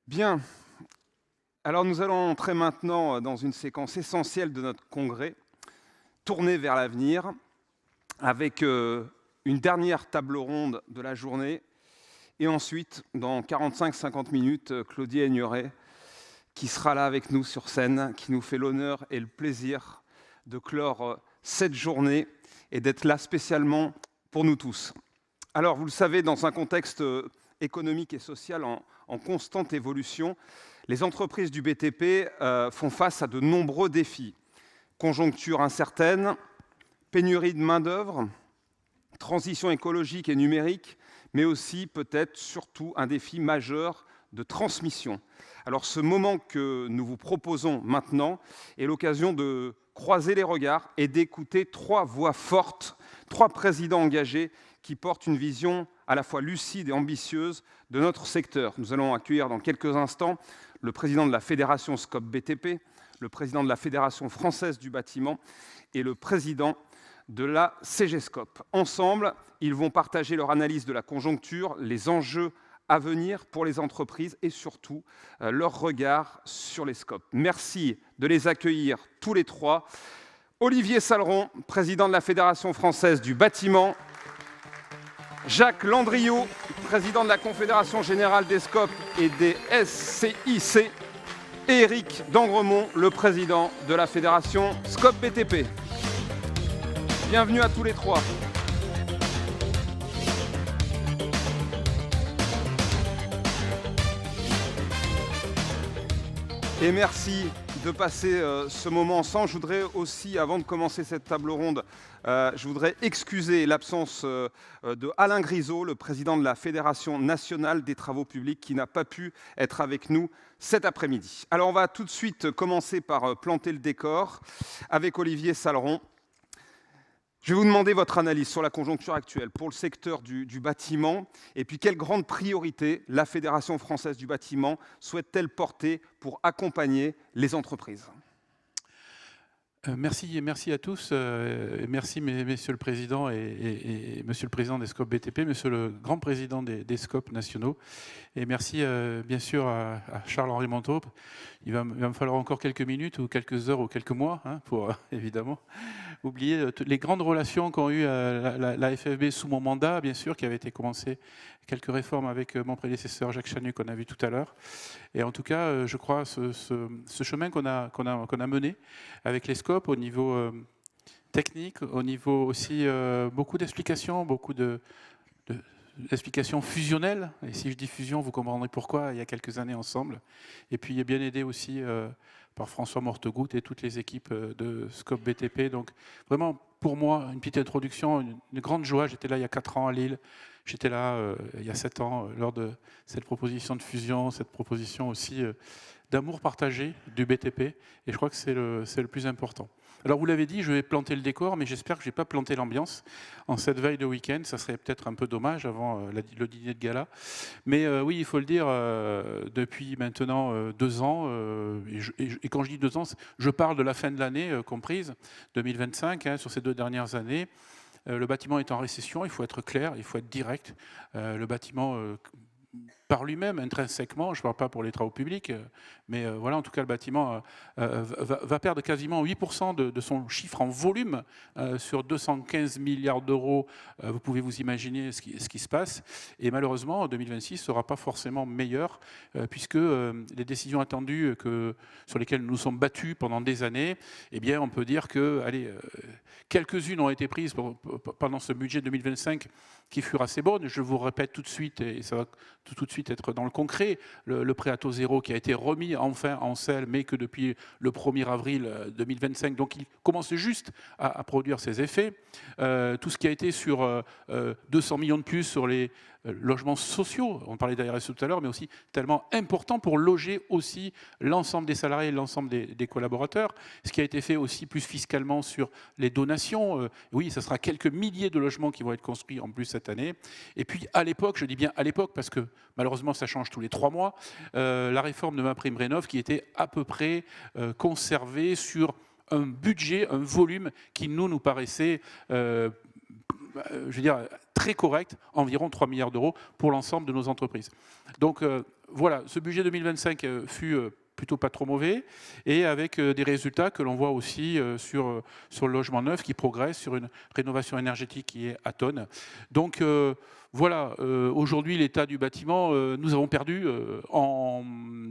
Bien, alors nous allons entrer maintenant dans une séquence essentielle de notre congrès, tournée vers l'avenir, avec une dernière table ronde de la journée, et ensuite, dans 45-50 minutes, Claudie Aigneret, qui sera là avec nous sur scène, qui nous fait l'honneur et le plaisir de clore cette journée et d'être là spécialement pour nous tous. Alors, vous le savez, dans un contexte économique et social en constante évolution, les entreprises du BTP font face à de nombreux défis. Conjoncture incertaine, pénurie de main-d'œuvre, transition écologique et numérique, mais aussi peut-être surtout un défi majeur de transmission. Alors ce moment que nous vous proposons maintenant est l'occasion de croiser les regards et d'écouter trois voix fortes, trois présidents engagés qui portent une vision à la fois lucide et ambitieuse de notre secteur. Nous allons accueillir dans quelques instants le président de la Fédération SCOP BTP, le président de la Fédération française du bâtiment et le président de la CGSCOP. Ensemble, ils vont partager leur analyse de la conjoncture, les enjeux à venir pour les entreprises et surtout leur regard sur les SCOP. Merci de les accueillir tous les trois. Olivier Saleron, président de la Fédération française du bâtiment, Jacques Landriot, président de la Confédération générale des SCOP et des SCIC, et Éric Dangremont, le président de la Fédération SCOP BTP. Bienvenue à tous les trois. Et merci de passer ce moment ensemble. Je voudrais aussi, avant de commencer cette table ronde, je voudrais excuser l'absence de Alain Grisot, le président de la Fédération nationale des travaux publics, qui n'a pas pu être avec nous cet après-midi. Alors on va tout de suite commencer par planter le décor avec Olivier Saleron. Je vais vous demander votre analyse sur la conjoncture actuelle pour le secteur du bâtiment et puis quelles grandes priorités la Fédération française du bâtiment souhaite-t-elle porter pour accompagner les entreprises. Merci à tous. Merci, Monsieur le Président et Monsieur le Président des SCOP BTP, Monsieur le Grand Président des SCOP nationaux. Et merci, bien sûr, à Charles-Henri Montaut. Il va me falloir encore quelques minutes ou quelques heures ou quelques mois pour, évidemment, oublier les grandes relations qu'ont eues la FFB sous mon mandat, bien sûr, qui avait été commencé quelques réformes avec mon prédécesseur Jacques Chanu, qu'on a vu tout à l'heure. Et en tout cas, je crois ce chemin qu'on a mené avec les SCOP au niveau technique, au niveau aussi beaucoup d'explications, beaucoup d'explications fusionnelles. Et si je dis fusion, vous comprendrez pourquoi, il y a quelques années ensemble. Et puis, il est bien aidé aussi par François Mortegout et toutes les équipes de SCOP BTP. Donc, vraiment, pour moi, une petite introduction, une grande joie. J'étais là il y a 4 ans à Lille. J'étais là il y a 7 ans lors de cette proposition de fusion, cette proposition aussi d'amour partagé du BTP. Et je crois que c'est le plus important. Alors, vous l'avez dit, je vais planter le décor, mais j'espère que je n'ai pas planté l'ambiance en cette veille de week-end. Ça serait peut-être un peu dommage avant le dîner de gala. Mais oui, il faut le dire, depuis maintenant 2 ans, et quand je dis 2 ans, je parle de la fin de l'année comprise, 2025, sur ces 2 dernières années. Le bâtiment est en récession, il faut être clair, il faut être direct. Le bâtiment par lui-même, intrinsèquement, je ne parle pas pour les travaux publics, mais voilà, en tout cas, le bâtiment va perdre quasiment 8% de son chiffre en volume sur 215 milliards d'euros. Vous pouvez vous imaginer ce qui se passe. Et malheureusement, en 2026 ne sera pas forcément meilleur, puisque les décisions attendues sur lesquelles nous nous sommes battus pendant des années, eh bien, on peut dire que, allez, quelques-unes ont été prises pendant ce budget 2025 qui furent assez bonnes. Je vous répète tout de suite, et ça va tout de suite être dans le concret, le prêt à taux zéro qui a été remis enfin en selle, mais que depuis le 1er avril 2025, donc il commence juste à produire ses effets. Tout ce qui a été sur 200 millions de plus sur les logements sociaux, on parlait d'ARS tout à l'heure, mais aussi tellement important pour loger aussi l'ensemble des salariés et l'ensemble des collaborateurs. Ce qui a été fait aussi plus fiscalement sur les donations. Oui, ce sera quelques milliers de logements qui vont être construits en plus cette année. Et puis à l'époque, je dis bien à l'époque parce que malheureusement ça change tous les 3 mois, la réforme de MaPrimeRénov' qui était à peu près conservée sur un budget, un volume qui nous paraissait je veux dire, très correct, environ 3 milliards d'euros pour l'ensemble de nos entreprises. Donc voilà, ce budget 2025 fut plutôt pas trop mauvais, et avec des résultats que l'on voit aussi sur le logement neuf qui progresse, sur une rénovation énergétique qui est atone. Donc voilà, aujourd'hui l'état du bâtiment, nous avons perdu en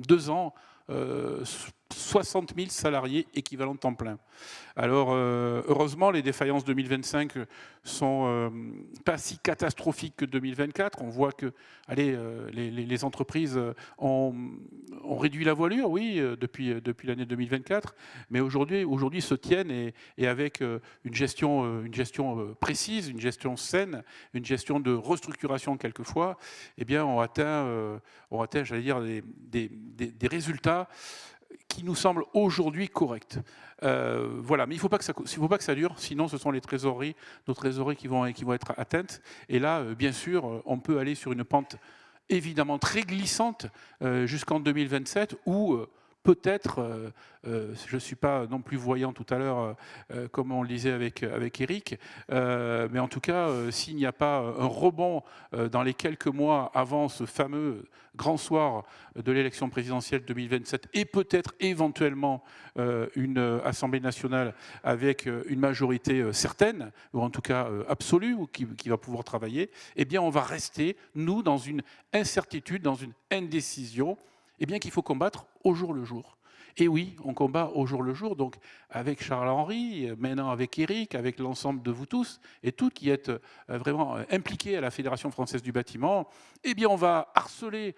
2 ans 60 000 salariés équivalents temps plein. Alors, heureusement, les défaillances 2025 sont pas si catastrophiques que 2024. On voit que allez, les entreprises ont réduit la voilure, oui, depuis l'année 2024, mais aujourd'hui se tiennent et avec une gestion précise, une gestion saine, une gestion de restructuration quelquefois, eh bien, on atteint j'allais dire, des résultats qui nous semblent aujourd'hui corrects. Voilà, mais il ne faut pas que ça dure, sinon ce sont nos trésoreries qui vont être atteintes. Et là, bien sûr, on peut aller sur une pente évidemment très glissante jusqu'en 2027, où peut-être, je ne suis pas non plus voyant tout à l'heure, comme on le disait avec Eric, mais en tout cas, s'il n'y a pas un rebond dans les quelques mois avant ce fameux grand soir de l'élection présidentielle 2027, et peut-être éventuellement une Assemblée nationale avec une majorité certaine, ou en tout cas absolue, ou qui va pouvoir travailler, eh bien on va rester, nous, dans une incertitude, dans une indécision, eh bien qu'il faut combattre au jour le jour. Et oui, on combat au jour le jour, donc avec Charles-Henri, maintenant avec Eric, avec l'ensemble de vous tous et toutes qui êtes vraiment impliqués à la Fédération française du bâtiment, eh bien on va harceler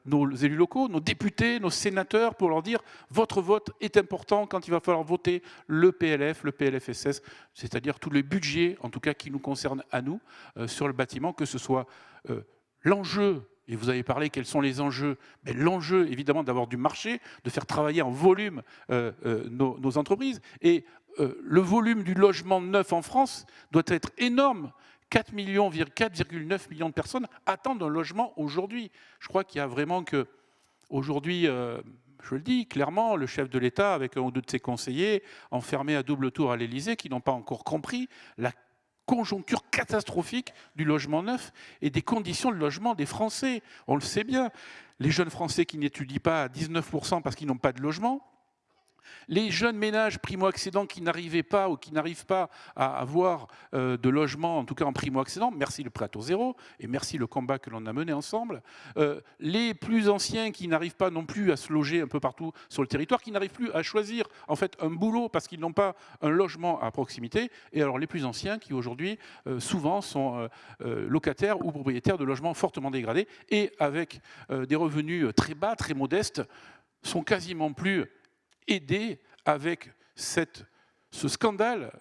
nos élus locaux, nos députés, nos sénateurs pour leur dire votre vote est important quand il va falloir voter le PLF, le PLFSS, c'est-à-dire tous les budgets, en tout cas qui nous concernent à nous, sur le bâtiment, que ce soit l'enjeu. Et vous avez parlé, quels sont les enjeux? L'enjeu, évidemment, d'avoir du marché, de faire travailler en volume nos entreprises. Et le volume du logement neuf en France doit être énorme. 4,9 millions de personnes attendent un logement aujourd'hui. Je crois qu'il y a vraiment que, aujourd'hui, je le dis clairement, le chef de l'État, avec un ou deux de ses conseillers, enfermés à double tour à l'Élysée, qui n'ont pas encore compris la conjoncture catastrophique du logement neuf et des conditions de logement des Français. On le sait bien. Les jeunes Français qui n'étudient pas à 19% parce qu'ils n'ont pas de logement, les jeunes ménages primo-accédants qui n'arrivaient pas ou qui n'arrivent pas à avoir de logement, en tout cas en primo-accédant, merci le prêt à taux zéro et merci le combat que l'on a mené ensemble, les plus anciens qui n'arrivent pas non plus à se loger un peu partout sur le territoire, qui n'arrivent plus à choisir en fait un boulot parce qu'ils n'ont pas un logement à proximité, et alors les plus anciens qui aujourd'hui souvent sont locataires ou propriétaires de logements fortement dégradés et avec des revenus très bas, très modestes, sont quasiment plus aidés avec ce scandale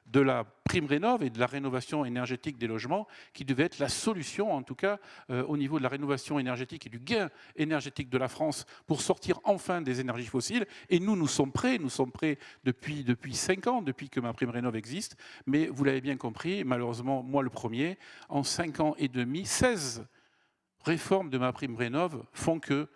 de la prime rénov' et de la rénovation énergétique des logements qui devait être la solution, en tout cas au niveau de la rénovation énergétique et du gain énergétique de la France pour sortir enfin des énergies fossiles. Et nous sommes prêts depuis 5 ans, depuis que ma prime rénov' existe. Mais vous l'avez bien compris, malheureusement, moi le premier, en 5 ans et demi, 16 réformes de ma prime rénov' font que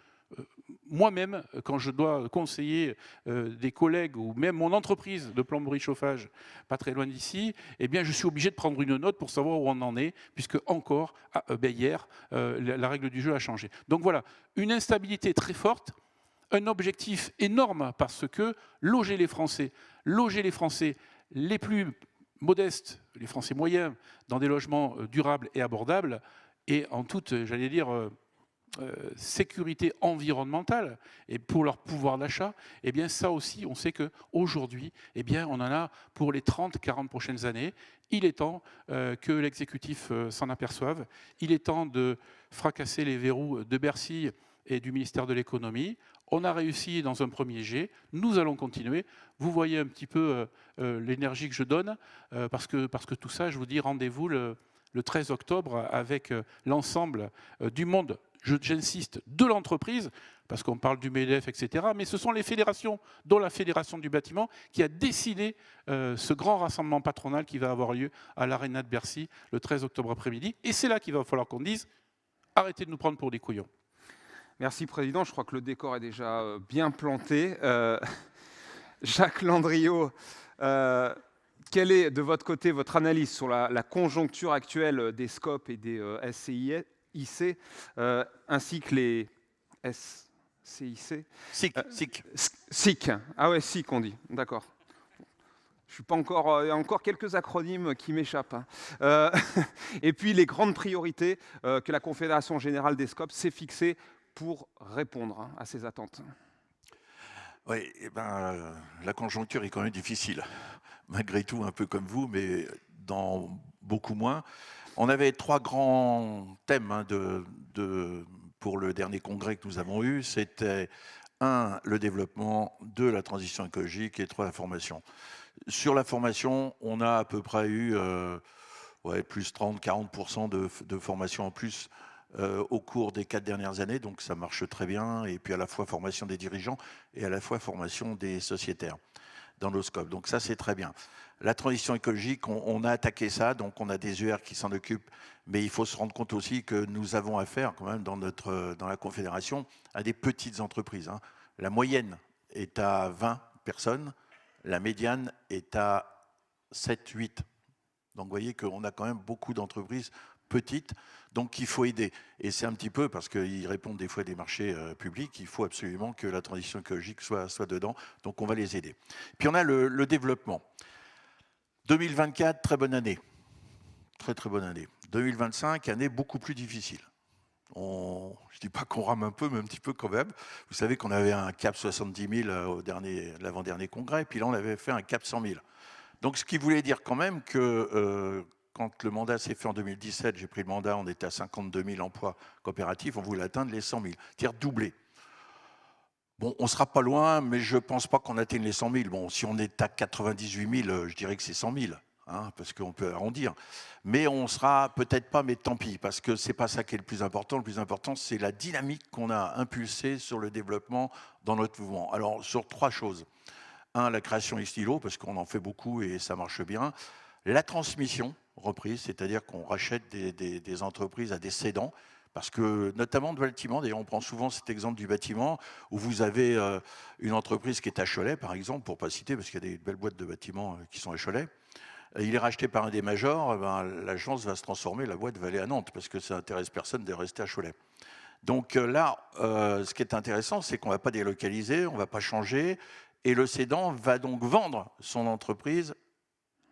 moi-même, quand je dois conseiller des collègues ou même mon entreprise de plomberie chauffage, pas très loin d'ici, eh bien, je suis obligé de prendre une note pour savoir où on en est, puisque encore, hier, la règle du jeu a changé. Donc voilà, une instabilité très forte, un objectif énorme, parce que loger les Français les plus modestes, les Français moyens, dans des logements durables et abordables, et en toute, j'allais dire, sécurité environnementale et pour leur pouvoir d'achat, eh bien ça aussi, on sait qu'aujourd'hui, eh bien on en a pour les 30-40 prochaines années. Il est temps que l'exécutif s'en aperçoive. Il est temps de fracasser les verrous de Bercy et du ministère de l'économie. On a réussi dans un premier jet, nous allons continuer. Vous voyez un petit peu l'énergie que je donne, parce que tout ça, je vous dis, rendez-vous le 13 octobre avec l'ensemble du monde, j'insiste, de l'entreprise, parce qu'on parle du MEDEF, etc., mais ce sont les fédérations, dont la Fédération du bâtiment, qui a décidé ce grand rassemblement patronal qui va avoir lieu à l'Arena de Bercy le 13 octobre après-midi. Et c'est là qu'il va falloir qu'on dise « arrêtez de nous prendre pour des couillons ». Merci, Président. Je crois que le décor est déjà bien planté. Jacques Landriot, Quelle est, de votre côté, votre analyse sur la conjoncture actuelle des SCOP et des SCIC, ainsi que les SCIC? SIC. SIC. Ah ouais, SIC, on dit. D'accord. Je suis pas encore, il y a encore quelques acronymes qui m'échappent, hein. Et puis les grandes priorités que la Confédération générale des SCOP s'est fixées pour répondre, hein, à ces attentes. Oui, la conjoncture est quand même difficile, malgré tout, un peu comme vous, mais dans beaucoup moins. On avait 3 grands thèmes, hein, pour le dernier congrès que nous avons eu. C'était 1, le développement, 2, la transition écologique et 3, la formation. Sur la formation, on a à peu près eu plus 30-40% de formation en plus au cours des 4 dernières années, donc ça marche très bien, et puis à la fois formation des dirigeants et à la fois formation des sociétaires dans nos scopes, donc ça c'est très bien. La transition écologique, on a attaqué ça, donc on a des UR qui s'en occupent, mais il faut se rendre compte aussi que nous avons affaire quand même dans la Confédération à des petites entreprises, hein. La moyenne est à 20 personnes, la médiane est à 7-8. Donc vous voyez qu'on a quand même beaucoup d'entreprises petites, donc il faut aider. Et c'est un petit peu, parce qu'ils répondent des fois à des marchés publics, il faut absolument que la transition écologique soit dedans, donc on va les aider. Puis on a le développement. 2024, très bonne année. Très très bonne année. 2025, année beaucoup plus difficile. Je ne dis pas qu'on rame un peu, mais un petit peu quand même. Vous savez qu'on avait un cap 70 000 l'avant-dernier congrès, puis là on avait fait un cap 100 000. Donc ce qui voulait dire quand même que quand le mandat s'est fait en 2017, j'ai pris le mandat, on était à 52 000 emplois coopératifs, on voulait atteindre les 100 000, c'est-à-dire doubler. Bon, on ne sera pas loin, mais je ne pense pas qu'on atteigne les 100 000. Bon, si on est à 98 000, je dirais que c'est 100 000. Hein, parce qu'on peut arrondir. Mais on sera peut-être pas, mais tant pis, parce que ce n'est pas ça qui est le plus important. Le plus important, c'est la dynamique qu'on a impulsée sur le développement dans notre mouvement. Alors, sur 3 choses. 1, la création Xtilo, parce qu'on en fait beaucoup et ça marche bien. La transmission reprise, c'est-à-dire qu'on rachète des entreprises à des cédants, parce que notamment de bâtiment, d'ailleurs on prend souvent cet exemple du bâtiment, où vous avez une entreprise qui est à Cholet, par exemple, pour ne pas citer, parce qu'il y a des belles boîtes de bâtiments qui sont à Cholet. Il est racheté par un des majors, l'agence va se transformer, la boîte va aller à Nantes, parce que ça n'intéresse personne de rester à Cholet. Donc là, ce qui est intéressant, c'est qu'on ne va pas délocaliser, on ne va pas changer, et le cédant va donc vendre son entreprise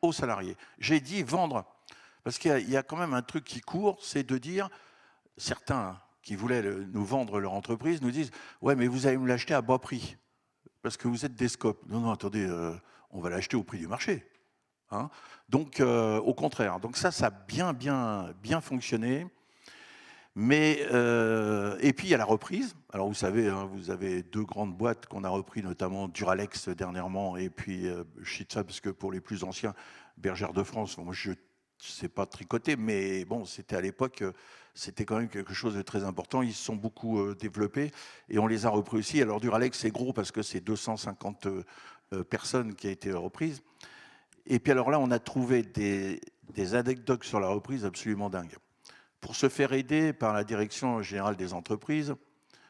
aux salariés. J'ai dit vendre, parce qu'il y a quand même un truc qui court, c'est de dire, certains qui voulaient nous vendre leur entreprise nous disent « Ouais, mais vous allez me l'acheter à bas prix, parce que vous êtes des scopes. » Non, non, attendez, on va l'acheter au prix du marché. Hein, donc, au contraire. Donc ça a bien fonctionné. Mais, et puis il y a la reprise. Alors vous savez, hein, vous avez 2 grandes boîtes qu'on a repris, notamment Duralex dernièrement, et puis Schitza, parce que pour les plus anciens, Bergère de France, moi je ne sais pas tricoter, mais bon, c'était à l'époque, c'était quand même quelque chose de très important. Ils se sont beaucoup développés et on les a repris aussi. Alors Duralex, c'est gros parce que c'est 250 personnes qui a été reprise. Et puis alors là, on a trouvé des anecdotes sur la reprise absolument dingues. Pour se faire aider par la Direction générale des entreprises,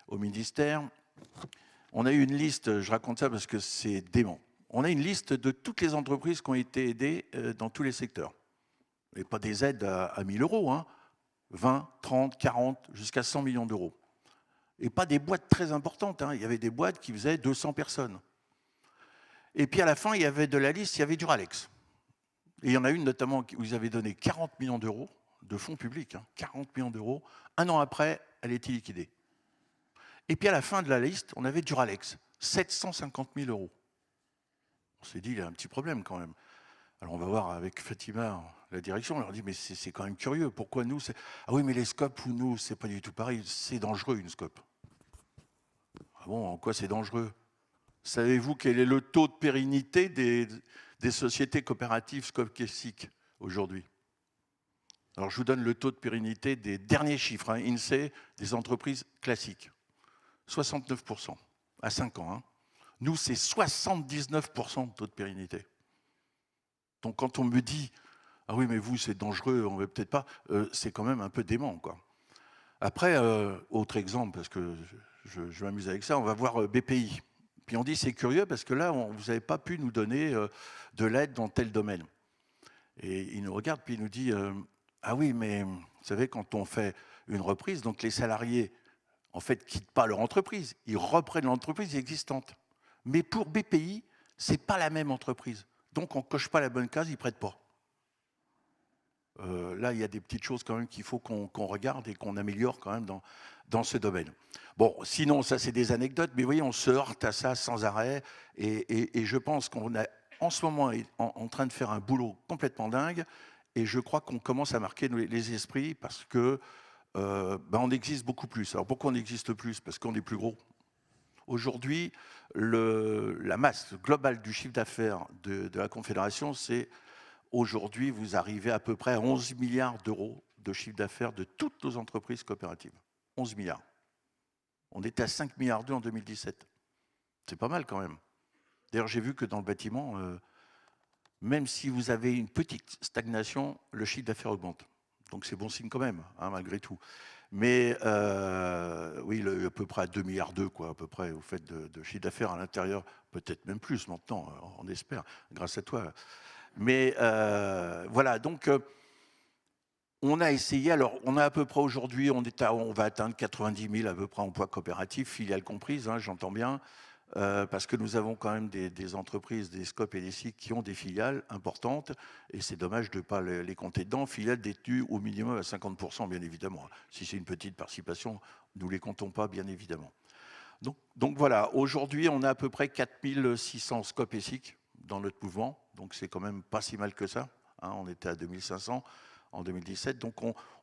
au ministère, on a eu une liste, je raconte ça parce que c'est dément. On a une liste de toutes les entreprises qui ont été aidées dans tous les secteurs. Et pas des aides à 1 000 euros, hein, 20, 30, 40, jusqu'à 100 millions d'euros. Et pas des boîtes très importantes, hein. Il y avait des boîtes qui faisaient 200 personnes. Et puis à la fin, il y avait de la liste, il y avait Duralex. Et il y en a une notamment où ils avaient donné 40 millions d'euros de fonds publics, hein, 40 millions d'euros. 1 an après, elle était liquidée. Et puis à la fin de la liste, on avait Duralex, 750 000 euros. On s'est dit, il y a un petit problème quand même. Alors on va voir avec Fatima, la direction, on leur dit, mais c'est quand même curieux, pourquoi nous c'est... Ah oui, mais les scopes, ou nous, c'est pas du tout pareil, c'est dangereux une scope. Ah bon, en quoi c'est dangereux? Savez-vous quel est le taux de pérennité des sociétés coopératives SCOP-SIC aujourd'hui? Alors je vous donne le taux de pérennité des derniers chiffres, hein, INSEE, des entreprises classiques. 69% à 5 ans. Hein. Nous, c'est 79% de taux de pérennité. Donc quand on me dit « Ah oui, mais vous, c'est dangereux, on ne veut peut-être pas », c'est quand même un peu dément, quoi. Après, autre exemple, parce que je m'amuse avec ça, on va voir BPI. Puis on dit c'est curieux parce que là, vous n'avez pas pu nous donner de l'aide dans tel domaine. Et il nous regarde, puis il nous dit ah oui, mais vous savez, quand on fait une reprise, donc les salariés, en fait, quittent pas leur entreprise, ils reprennent l'entreprise existante. Mais pour BPI, c'est pas la même entreprise. Donc, on coche pas la bonne case, ils prêtent pas. Là, il y a des petites choses quand même qu'il faut qu'on regarde et qu'on améliore quand même dans ce domaine. Bon, sinon, ça, c'est des anecdotes, mais vous voyez, on se heurte à ça sans arrêt. Et je pense qu'on est en ce moment en train de faire un boulot complètement dingue. Et je crois qu'on commence à marquer les esprits parce que on existe beaucoup plus. Alors, pourquoi on existe plus? Parce qu'on est plus gros. Aujourd'hui, la masse globale du chiffre d'affaires de la Confédération, c'est aujourd'hui, vous arrivez à peu près à 11 milliards d'euros de chiffre d'affaires de toutes nos entreprises coopératives. 11 milliards. On était à 5,2 milliards en 2017. C'est pas mal quand même. D'ailleurs, j'ai vu que dans le bâtiment, même si vous avez une petite stagnation, le chiffre d'affaires augmente. Donc c'est bon signe quand même, hein, malgré tout. Mais oui, à peu près à 2,2 milliards, quoi, à peu près, au fait de chiffre d'affaires à l'intérieur, peut-être même plus maintenant, on espère, grâce à toi. Mais voilà, donc on a essayé, alors on a à peu près aujourd'hui, on va atteindre 90 000 à peu près emplois coopératifs, filiales comprises, hein, j'entends bien, parce que nous avons quand même des entreprises, des SCOP et des SIC qui ont des filiales importantes, et c'est dommage de ne pas les compter dedans, filiales détenues au minimum à 50%, bien évidemment. Si c'est une petite participation, nous ne les comptons pas, bien évidemment. Donc voilà, aujourd'hui, on a à peu près 4600 SCOP et SIC dans notre mouvement, donc c'est quand même pas si mal que ça, hein, on était à 2500 en 2017, donc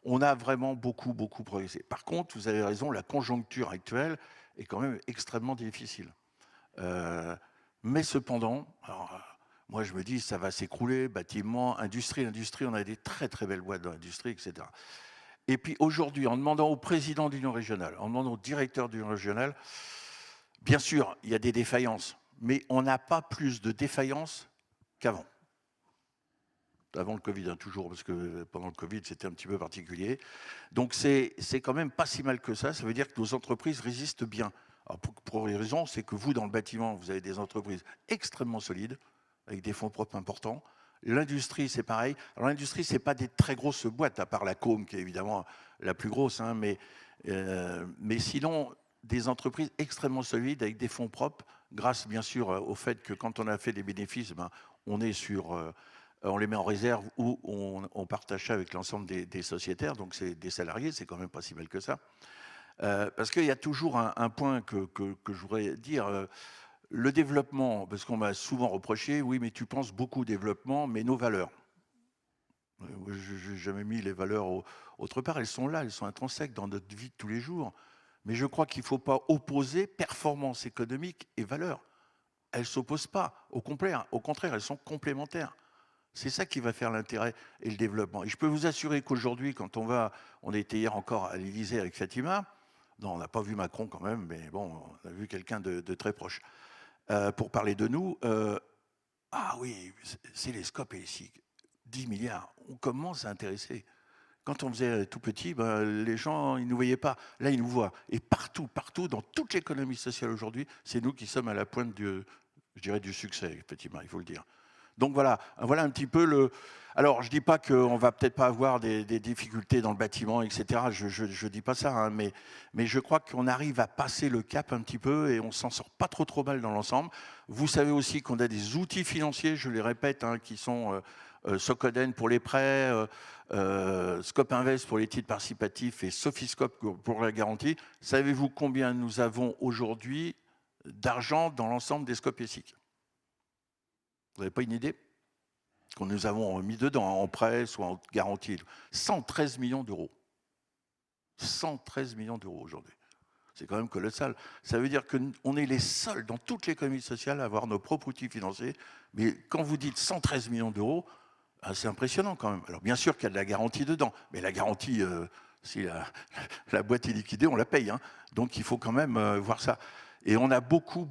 on a vraiment beaucoup progressé. Par contre, vous avez raison, la conjoncture actuelle est quand même extrêmement difficile. Mais cependant, alors, moi je me dis ça va s'écrouler, bâtiment, industrie, on a des très belles boîtes dans l'industrie, etc. Et puis aujourd'hui, en demandant au président de l'Union régionale, en demandant au directeur de l'Union régionale, bien sûr, il y a des défaillances, mais on n'a pas plus de défaillances qu'avant. Avant le Covid, hein, toujours, parce que pendant le Covid, c'était un petit peu particulier. Donc c'est quand même pas si mal que ça. Ça veut dire que nos entreprises résistent bien. Alors pour les raisons, c'est que vous, dans le bâtiment, vous avez des entreprises extrêmement solides, avec des fonds propres importants. L'industrie, c'est pareil. Alors l'industrie, c'est pas des très grosses boîtes, à part la Com, qui est évidemment la plus grosse, hein, mais sinon, des entreprises extrêmement solides, avec des fonds propres, grâce bien sûr au fait que quand on a fait des bénéfices, on est sur... on les met en réserve ou on partage ça avec l'ensemble des sociétaires, donc c'est des salariés, c'est quand même pas si mal que ça. Parce qu'il y a toujours un point que je voudrais dire. Le développement, parce qu'on m'a souvent reproché, oui, mais tu penses beaucoup au développement, mais nos valeurs. Je n'ai jamais mis les valeurs autre part, elles sont là, elles sont intrinsèques dans notre vie de tous les jours. Mais je crois qu'il ne faut pas opposer performance économique et valeurs. Elles ne s'opposent pas, au contraire, elles sont complémentaires. C'est ça qui va faire l'intérêt et le développement. Et je peux vous assurer qu'aujourd'hui, quand on était hier encore à l'Élysée avec Fatima, non, on n'a pas vu Macron quand même, mais bon, on a vu quelqu'un de très proche. Pour parler de nous, ah oui, c'est les SCOP et les SIC. 10 milliards, on commence à intéresser. Quand on faisait tout petit, les gens, ils ne nous voyaient pas. Là, ils nous voient. Et partout, dans toute l'économie sociale aujourd'hui, c'est nous qui sommes à la pointe je dirais, du succès, effectivement, il faut le dire. Donc voilà un petit peu le... Alors, je ne dis pas qu'on ne va peut-être pas avoir des difficultés dans le bâtiment, etc. Je ne dis pas ça, hein, mais je crois qu'on arrive à passer le cap un petit peu et on s'en sort pas trop mal dans l'ensemble. Vous savez aussi qu'on a des outils financiers, je les répète, hein, qui sont Socoden pour les prêts, Scope Invest pour les titres participatifs et Sophiscope pour la garantie. Savez-vous combien nous avons aujourd'hui d'argent dans l'ensemble des Scopes et SIC? Vous n'avez pas une idée? Qu'on nous avons mis dedans, en prêt, soit en garantie. 113 millions d'euros. 113 millions d'euros aujourd'hui. C'est quand même colossal. Ça veut dire qu'on est les seuls dans toute l'économie sociale à avoir nos propres outils financiers. Mais quand vous dites 113 millions d'euros, c'est impressionnant quand même. Alors bien sûr qu'il y a de la garantie dedans. Mais la garantie, si la boîte est liquidée, on la paye. Hein. Donc il faut quand même voir ça. Et on a beaucoup,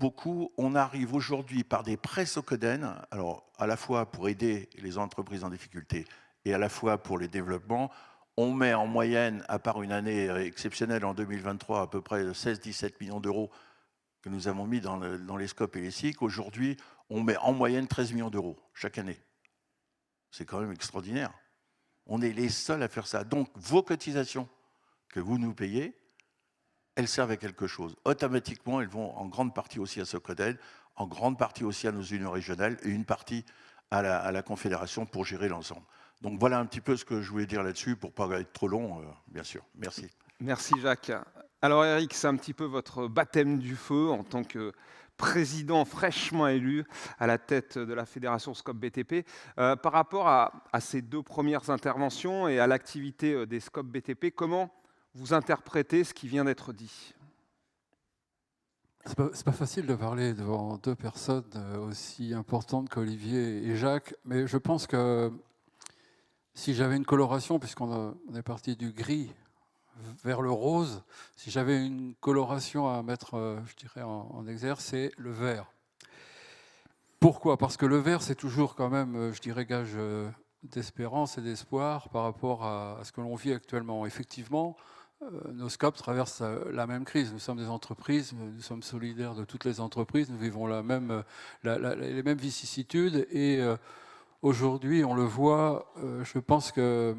on arrive aujourd'hui par des prêts Socoden, alors à la fois pour aider les entreprises en difficulté et à la fois pour les développements. On met en moyenne, à part une année exceptionnelle en 2023, à peu près 16-17 millions d'euros que nous avons mis dans les SCOP et les SIC. Aujourd'hui, on met en moyenne 13 millions d'euros chaque année. C'est quand même extraordinaire. On est les seuls à faire ça. Donc, vos cotisations que vous nous payez, elles servent à quelque chose. Automatiquement, elles vont en grande partie aussi à Socodel, en grande partie aussi à nos unions régionales et une partie à la Confédération pour gérer l'ensemble. Donc voilà un petit peu ce que je voulais dire là-dessus pour ne pas être trop long, bien sûr. Merci. Merci Jacques. Alors Eric, c'est un petit peu votre baptême du feu en tant que président fraîchement élu à la tête de la Fédération SCOP BTP. Par rapport à ces 2 premières interventions et à l'activité des SCOP BTP, comment vous interprétez ce qui vient d'être dit? C'est pas facile de parler devant 2 personnes aussi importantes qu'Olivier et Jacques, mais je pense que si j'avais une coloration, puisqu'on est parti du gris vers le rose, si j'avais une coloration à mettre, je dirais, en exergue, c'est le vert. Pourquoi? Parce que le vert, c'est toujours quand même, je dirais, gage d'espérance et d'espoir par rapport à ce que l'on vit actuellement. Effectivement, nos SCOP traversent la même crise. Nous sommes des entreprises, nous sommes solidaires de toutes les entreprises, nous vivons les mêmes vicissitudes et aujourd'hui, on le voit, je pense que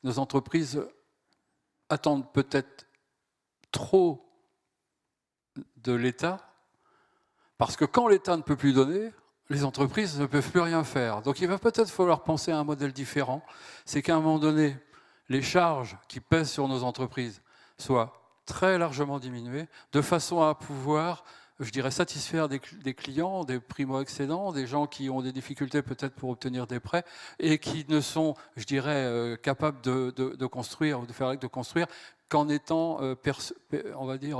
nos entreprises attendent peut-être trop de l'État, parce que quand l'État ne peut plus donner, les entreprises ne peuvent plus rien faire. Donc il va peut-être falloir penser à un modèle différent. C'est qu'à un moment donné, les charges qui pèsent sur nos entreprises soient très largement diminuées, de façon à pouvoir, je dirais, satisfaire des clients, des primo-accédants, des gens qui ont des difficultés peut-être pour obtenir des prêts et qui ne sont, je dirais, capables de construire ou de faire l'acte de construire qu'en étant, on va dire,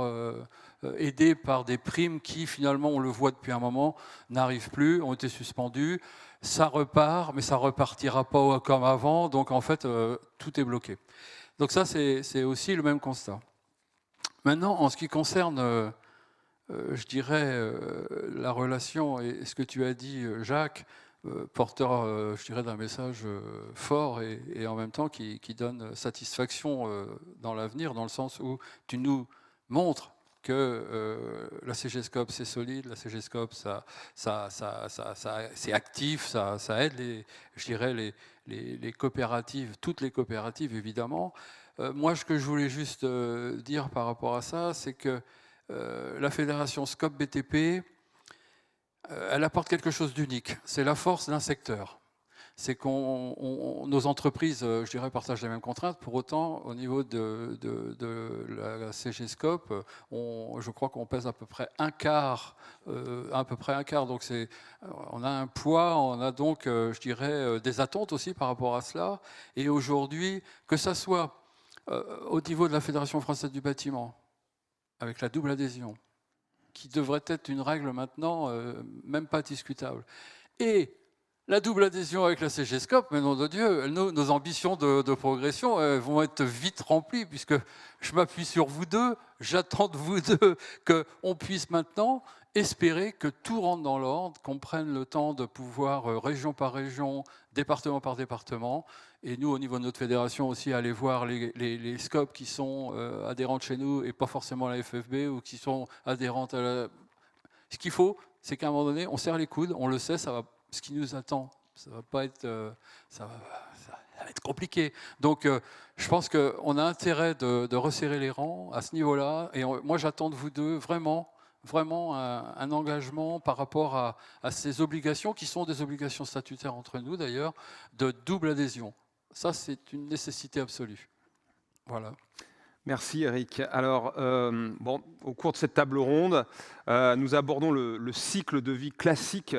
aidés par des primes qui, finalement, on le voit depuis un moment, n'arrivent plus, ont été suspendues. Ça repart, mais ça repartira pas comme avant. Donc, en fait, tout est bloqué. Donc ça, c'est aussi le même constat. Maintenant, en ce qui concerne, je dirais, la relation et ce que tu as dit, Jacques, porteur, je dirais, d'un message fort et en même temps qui donne satisfaction dans l'avenir, dans le sens où tu nous montres que la CGSCOP c'est solide, la CGSCOP c'est actif, ça aide je dirais les coopératives, toutes les coopératives évidemment. Moi, ce que je voulais juste dire par rapport à ça, c'est que la fédération SCOP BTP, elle apporte quelque chose d'unique. C'est la force d'un secteur. C'est que nos entreprises, je dirais, partagent les mêmes contraintes. Pour autant, au niveau de la CGSCOP, je crois qu'on pèse à peu près un quart. Donc, on a un poids, on a donc, je dirais, des attentes aussi par rapport à cela. Et aujourd'hui, que ça soit au niveau de la Fédération française du bâtiment, avec la double adhésion, qui devrait être une règle maintenant, même pas discutable. Et la double adhésion avec la CGSCOP, mais nom de Dieu, nos ambitions de progression vont être vite remplies, puisque je m'appuie sur vous deux, j'attends de vous deux qu'on puisse maintenant espérer que tout rentre dans l'ordre, qu'on prenne le temps de pouvoir, région par région, département par département, et nous, au niveau de notre fédération aussi, aller voir les SCOP qui sont adhérentes chez nous, et pas forcément la FFB, ou qui sont adhérentes à la... Ce qu'il faut, c'est qu'à un moment donné, on serre les coudes, on le sait, ça va, ce qui nous attend, ça va pas être... ça va être compliqué. Donc, je pense qu'on a intérêt de resserrer les rangs à ce niveau-là, et moi, j'attends de vous deux vraiment un engagement par rapport à ces obligations, qui sont des obligations statutaires entre nous d'ailleurs, de double adhésion. Ça, c'est une nécessité absolue. Voilà. Merci Eric. Alors, au cours de cette table ronde, nous abordons le cycle de vie classique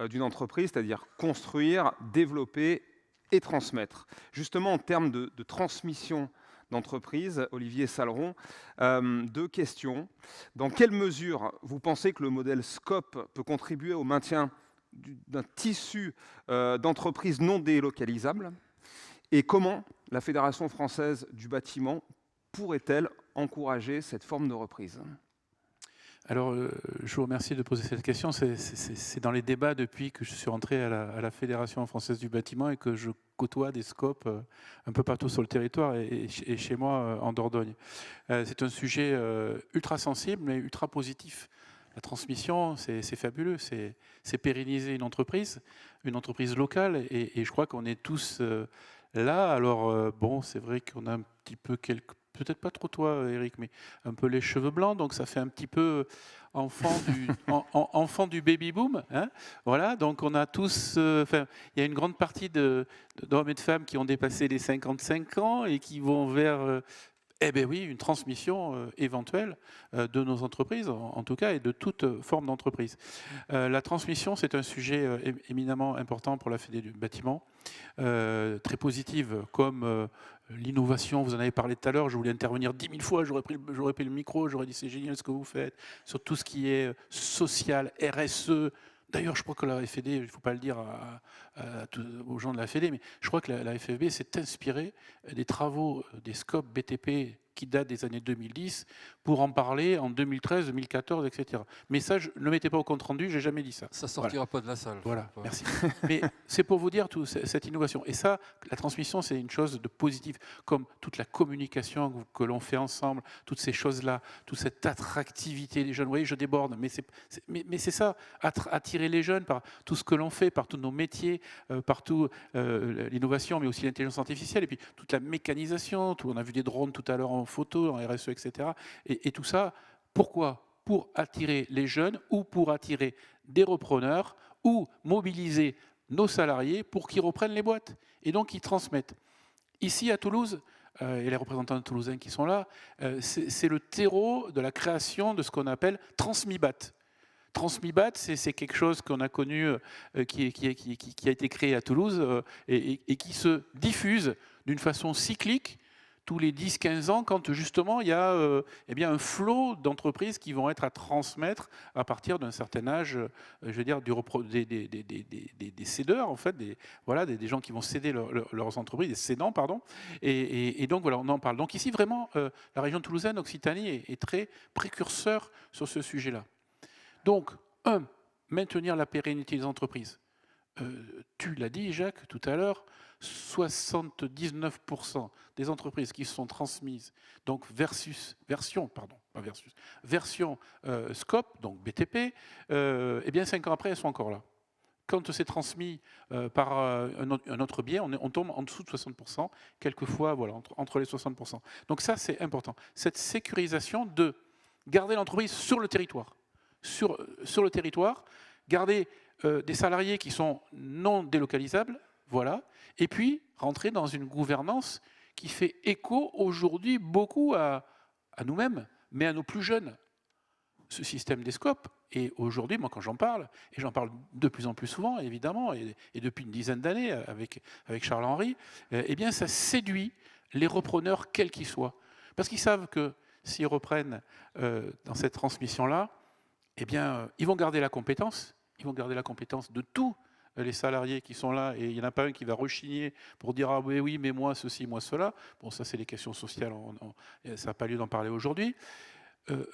d'une entreprise, c'est-à-dire construire, développer et transmettre. Justement, en termes de transmission d'entreprise, Olivier Saleron, 2 questions. Dans quelle mesure vous pensez que le modèle SCOP peut contribuer au maintien d'un tissu d'entreprises non délocalisables? Et comment la Fédération française du bâtiment pourrait-elle encourager cette forme de reprise? Alors, je vous remercie de poser cette question. C'est dans les débats depuis que je suis rentré à la Fédération française du bâtiment et que je côtoie des SCOP un peu partout sur le territoire et chez moi en Dordogne. C'est un sujet ultra sensible mais ultra positif. La transmission, c'est fabuleux, c'est pérenniser une entreprise locale, et je crois qu'on est tous là. Alors, bon, c'est vrai qu'on a un petit peu peut-être pas trop toi, Eric, mais un peu les cheveux blancs, donc ça fait un petit peu enfant du baby-boom. Hein, voilà, donc on a tous... il y a une grande partie d'hommes et de femmes qui ont dépassé les 55 ans et qui vont vers... eh bien oui, une transmission éventuelle de nos entreprises, en tout cas, et de toute forme d'entreprise. La transmission, c'est un sujet éminemment important pour la Fédé du bâtiment, très positive, comme l'innovation, vous en avez parlé tout à l'heure, je voulais intervenir 10 000 fois, j'aurais pris le micro, j'aurais dit c'est génial ce que vous faites, sur tout ce qui est social, RSE. D'ailleurs, je crois que la FFB, il ne faut pas le dire aux gens de la FFB, mais je crois que la FFB s'est inspirée des travaux des scopes BTP qui datent des années 2010 pour en parler en 2013, 2014, etc. Mais ça, ne le mettez pas au compte rendu, j'ai jamais dit ça. Ça sortira pas de la salle. Voilà, merci. Mais c'est pour vous dire toute cette innovation. Et ça, la transmission, c'est une chose de positif, comme toute la communication que l'on fait ensemble, toutes ces choses-là, toute cette attractivité des jeunes. Vous voyez, je déborde, mais c'est ça, attirer les jeunes par tout ce que l'on fait, par tous nos métiers, par tout l'innovation, mais aussi l'intelligence artificielle, et puis toute la mécanisation. On a vu des drones tout à l'heure en photo, en RSE, etc. Et tout ça, pourquoi ? Pour attirer les jeunes ou pour attirer des repreneurs ou mobiliser nos salariés pour qu'ils reprennent les boîtes et donc qu'ils transmettent. Ici à Toulouse, et les représentants toulousains qui sont là, c'est le terreau de la création de ce qu'on appelle Transmibat. Transmibat, c'est quelque chose qu'on a connu, qui a été créé à Toulouse et qui se diffuse d'une façon cyclique tous les 10-15 ans, quand justement il y a eh bien, un flot d'entreprises qui vont être à transmettre à partir d'un certain âge, je veux dire, des cédeurs, en fait, des gens qui vont céder leurs entreprises, des cédants, pardon. Et donc voilà, on en parle. Donc ici, vraiment, la région toulousaine, Occitanie, est très précurseur sur ce sujet-là. Donc, maintenir la pérennité des entreprises. Tu l'as dit, Jacques, tout à l'heure, 79% des entreprises qui se sont transmises, donc version Scope, donc BTP, eh bien 5 ans après, elles sont encore là. Quand c'est transmis par un autre biais, on tombe en dessous de 60%, quelquefois voilà, entre les 60%. Donc ça, c'est important. Cette sécurisation de garder l'entreprise sur le territoire. Sur le territoire, garder des salariés qui sont non délocalisables, voilà, et puis rentrer dans une gouvernance qui fait écho aujourd'hui beaucoup à nous-mêmes, mais à nos plus jeunes. Ce système des scopes, et aujourd'hui, moi quand j'en parle, et j'en parle de plus en plus souvent, évidemment, et depuis une dizaine d'années avec Charles-Henri, eh bien ça séduit les repreneurs quels qu'ils soient. Parce qu'ils savent que s'ils reprennent dans cette transmission-là, eh bien, ils vont garder la compétence de tous les salariés qui sont là, et il n'y en a pas un qui va rechigner pour dire « Ah oui, mais moi ceci, moi cela ». Bon, ça c'est les questions sociales, ça n'a pas lieu d'en parler aujourd'hui.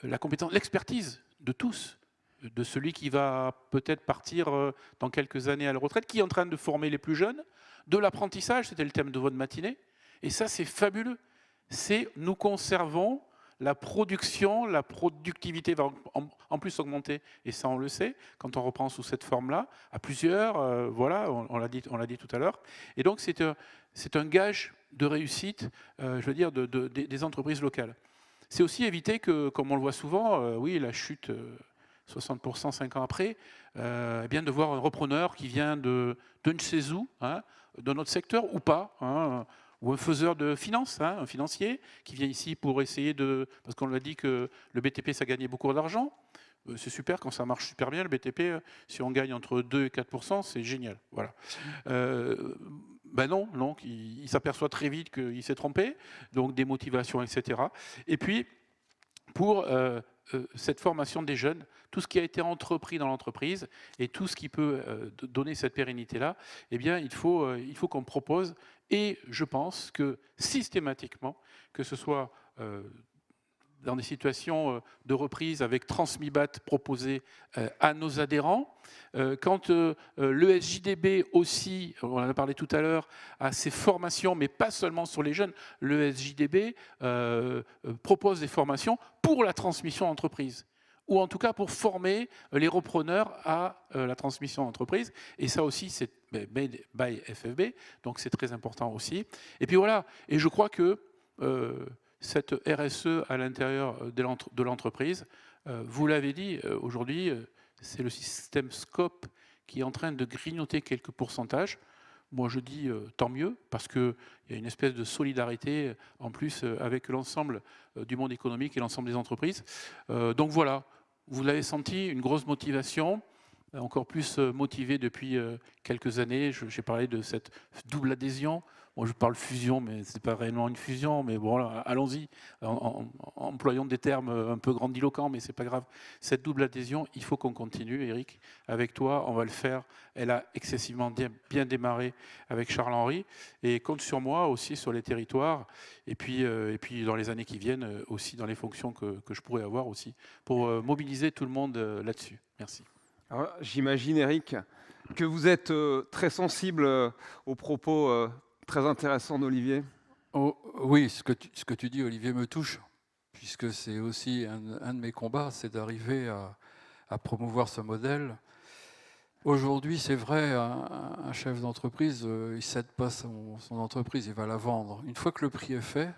La compétence, l'expertise de tous, de celui qui va peut-être partir dans quelques années à la retraite, qui est en train de former les plus jeunes, de l'apprentissage, c'était le thème de votre matinée, et ça c'est fabuleux. Nous conservons la production, la productivité va en plus augmenter, et ça on le sait, quand on reprend sous cette forme-là, à plusieurs, voilà, on l'a dit tout à l'heure. Et donc c'est un gage de réussite, je veux dire, des entreprises locales. C'est aussi éviter que, comme on le voit souvent, oui, la chute 60% 5 ans après, eh bien de voir un repreneur qui vient de je ne sais où, hein, de notre secteur ou pas, hein, ou un faiseur de finance, hein, un financier, qui vient ici pour essayer de... Parce qu'on l'a dit que le BTP, ça gagnait beaucoup d'argent. C'est super, quand ça marche super bien, le BTP, si on gagne entre 2 et 4%, c'est génial. Voilà. Ben non, il s'aperçoit très vite qu'il s'est trompé, donc des motivations, etc. Et puis, pour cette formation des jeunes, tout ce qui a été entrepris dans l'entreprise et tout ce qui peut donner cette pérennité-là, eh bien, il faut qu'on propose. Et je pense que systématiquement, que ce soit dans des situations de reprise avec Transmibat proposé à nos adhérents, quand le SJDB aussi, on en a parlé tout à l'heure, a ses formations, mais pas seulement sur les jeunes, le SJDB propose des formations pour la transmission d'entreprise. ou en tout cas pour former les repreneurs à la transmission d'entreprise. Et ça aussi, c'est made by FFB, donc c'est très important aussi. Et puis voilà, et je crois que cette RSE à l'intérieur de l'entreprise, vous l'avez dit, aujourd'hui, c'est le système Scope qui est en train de grignoter quelques pourcentages. Moi, je dis tant mieux, parce qu'il y a une espèce de solidarité, en plus, avec l'ensemble du monde économique et l'ensemble des entreprises. Donc voilà, vous l'avez senti, une grosse motivation, encore plus motivé depuis quelques années. J'ai parlé de cette double adhésion. Moi, je parle fusion, mais ce n'est pas réellement une fusion. Mais bon, allons-y, en employant des termes un peu grandiloquents, mais ce n'est pas grave. Cette double adhésion, il faut qu'on continue, Eric. Avec toi, on va le faire. Elle a excessivement bien démarré avec Charles-Henri. Et compte sur moi aussi sur les territoires. Et puis dans les années qui viennent, aussi dans les fonctions que je pourrais avoir aussi, pour mobiliser tout le monde là-dessus. Merci. J'imagine, Eric, que vous êtes très sensible aux propos très intéressants d'Olivier. Oh, oui, ce que tu dis, Olivier, me touche, puisque c'est aussi un de mes combats, c'est d'arriver à promouvoir ce modèle. Aujourd'hui, c'est vrai, un chef d'entreprise, il ne cède pas son entreprise, il va la vendre. Une fois que le prix est fait,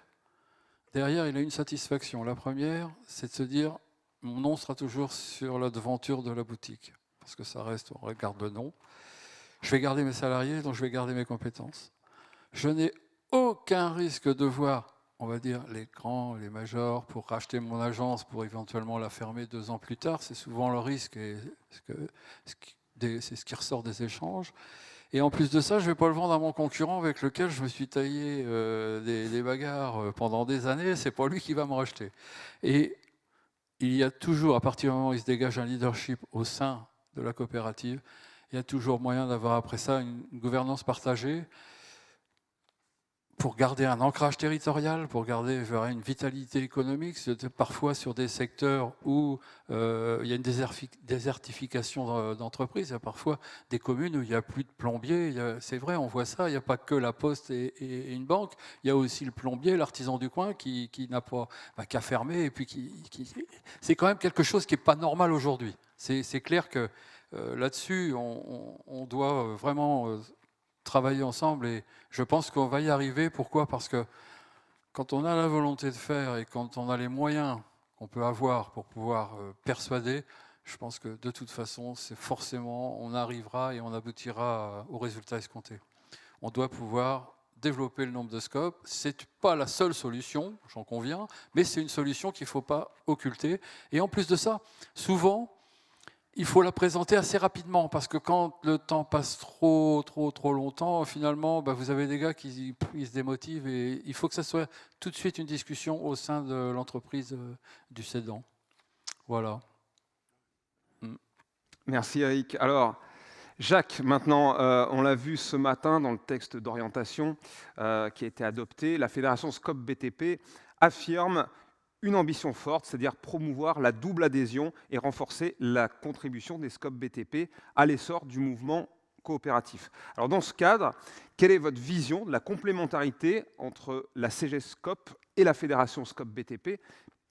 derrière, il a une satisfaction. La première, c'est de se dire, mon nom sera toujours sur la devanture de la boutique, parce que ça reste, on regarde le nom. Je vais garder mes salariés, donc je vais garder mes compétences. Je n'ai aucun risque de voir, on va dire, les grands, les majors, pour racheter mon agence, pour éventuellement la fermer 2 ans plus tard. C'est souvent le risque, et c'est ce qui ressort des échanges. Et en plus de ça, je ne vais pas le vendre à mon concurrent avec lequel je me suis taillé des bagarres pendant des années. Ce n'est pas lui qui va me racheter. Et il y a toujours, à partir du moment où il se dégage un leadership au sein de la coopérative, il y a toujours moyen d'avoir après ça une gouvernance partagée pour garder un ancrage territorial, pour garder une vitalité économique, parfois sur des secteurs où il y a une désertification d'entreprises, il y a parfois des communes où il n'y a plus de plombiers, c'est vrai, on voit ça, il n'y a pas que la poste et une banque, il y a aussi le plombier, l'artisan du coin qui n'a pas, qu'à fermer, et puis c'est quand même quelque chose qui n'est pas normal aujourd'hui. C'est clair que là-dessus, on doit vraiment travailler ensemble, et je pense qu'on va y arriver. Pourquoi ? Parce que quand on a la volonté de faire et quand on a les moyens qu'on peut avoir pour pouvoir persuader, je pense que de toute façon, c'est forcément, on arrivera et on aboutira aux résultats escomptés. On doit pouvoir développer le nombre de scopes. Ce n'est pas la seule solution, j'en conviens, mais c'est une solution qu'il ne faut pas occulter. Et en plus de ça, souvent, il faut la présenter assez rapidement, parce que quand le temps passe trop longtemps, finalement, vous avez des gars qui se démotivent, et il faut que ça soit tout de suite une discussion au sein de l'entreprise du cédant. Voilà. Merci Eric. Alors, Jacques, maintenant, on l'a vu ce matin dans le texte d'orientation qui a été adopté, la Fédération Scope BTP affirme une ambition forte, c'est-à-dire promouvoir la double adhésion et renforcer la contribution des Scopes BTP à l'essor du mouvement coopératif. Alors dans ce cadre, quelle est votre vision de la complémentarité entre la CG Scope et la Fédération Scope BTP ?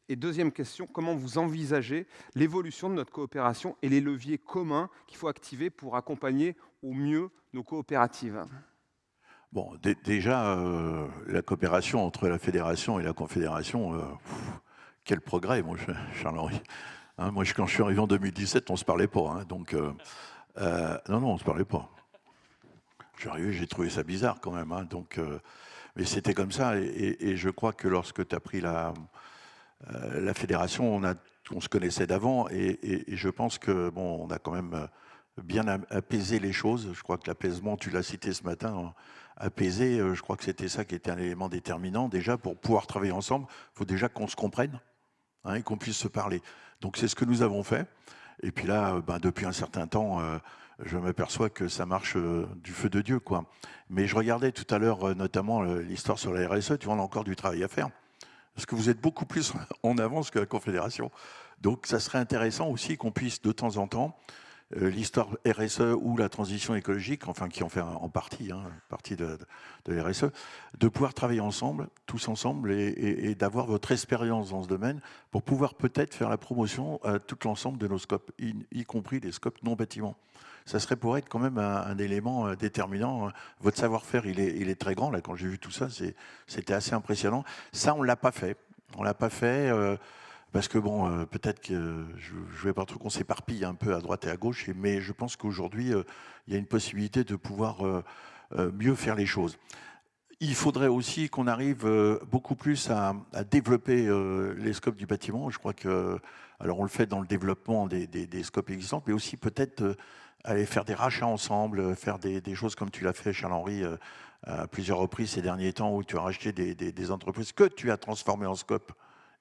Et deuxième question, comment vous envisagez l'évolution de notre coopération et les leviers communs qu'il faut activer pour accompagner au mieux nos coopératives ? Bon, déjà, la coopération entre la fédération et la confédération, quel progrès, moi, Charles-Henri. Hein, moi, quand je suis arrivé en 2017, on ne se parlait pas. Hein, donc, non, on ne se parlait pas. Je suis arrivé, j'ai trouvé ça bizarre quand même. Hein, donc, mais c'était comme ça. Et je crois que lorsque tu as pris la fédération, on se connaissait d'avant. Et je pense que bon, on a quand même bien apaisé les choses. Je crois que l'apaisement, tu l'as cité ce matin, apaiser, je crois que c'était ça qui était un élément déterminant. Déjà, pour pouvoir travailler ensemble, il faut déjà qu'on se comprenne, hein, et qu'on puisse se parler. Donc c'est ce que nous avons fait. Et puis là, depuis un certain temps, je m'aperçois que ça marche du feu de Dieu, quoi. Mais je regardais tout à l'heure notamment l'histoire sur la RSE, tu vois, on a encore du travail à faire. Parce que vous êtes beaucoup plus en avance que la Confédération. Donc ça serait intéressant aussi qu'on puisse de temps en temps l'histoire RSE ou la transition écologique, enfin qui en fait en partie, partie de RSE, de pouvoir travailler ensemble, tous ensemble, et d'avoir votre expérience dans ce domaine pour pouvoir peut-être faire la promotion à tout l'ensemble de nos scopes, y compris les scopes non bâtiments. Ça serait pour être quand même un élément déterminant. Votre savoir-faire, il est très grand. Là, quand j'ai vu tout ça, c'était assez impressionnant. Ça, on ne l'a pas fait. On ne l'a pas fait parce que, bon, peut-être que je ne vais pas trop qu'on s'éparpille un peu à droite et à gauche, mais je pense qu'aujourd'hui, il y a une possibilité de pouvoir mieux faire les choses. Il faudrait aussi qu'on arrive beaucoup plus à développer les scopes du bâtiment. Je crois que, alors on le fait dans le développement des scopes existants, mais aussi peut-être aller faire des rachats ensemble, faire des choses comme tu l'as fait, Charles-Henri, à plusieurs reprises ces derniers temps, où tu as racheté des entreprises que tu as transformées en scope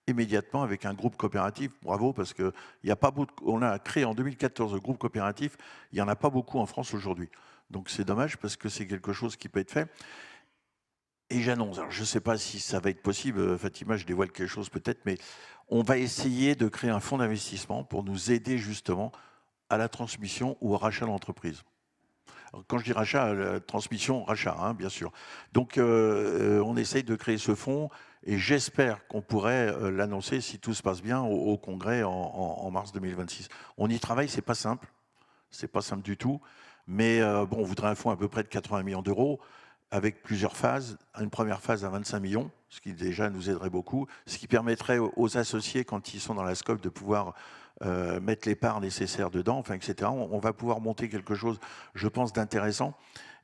immédiatement avec un groupe coopératif. Bravo, parce que il y a pas beaucoup, on a créé en 2014 le groupe coopératif, il n'y en a pas beaucoup en France aujourd'hui. Donc c'est dommage parce que c'est quelque chose qui peut être fait. Et j'annonce, alors je ne sais pas si ça va être possible, Fatima, je dévoile quelque chose peut-être, mais on va essayer de créer un fonds d'investissement pour nous aider justement à la transmission ou au rachat d'entreprise. Quand je dis rachat, la transmission, rachat, bien sûr. Donc on essaye de créer ce fonds et j'espère qu'on pourrait l'annoncer, si tout se passe bien, au congrès en mars 2026. On y travaille, c'est pas simple du tout, mais bon, on voudrait un fonds à peu près de 80 millions d'euros, avec plusieurs phases. Une première phase à 25 millions, ce qui déjà nous aiderait beaucoup, ce qui permettrait aux associés, quand ils sont dans la scope, de pouvoir mettre les parts nécessaires dedans, enfin, etc. On va pouvoir monter quelque chose, je pense, d'intéressant.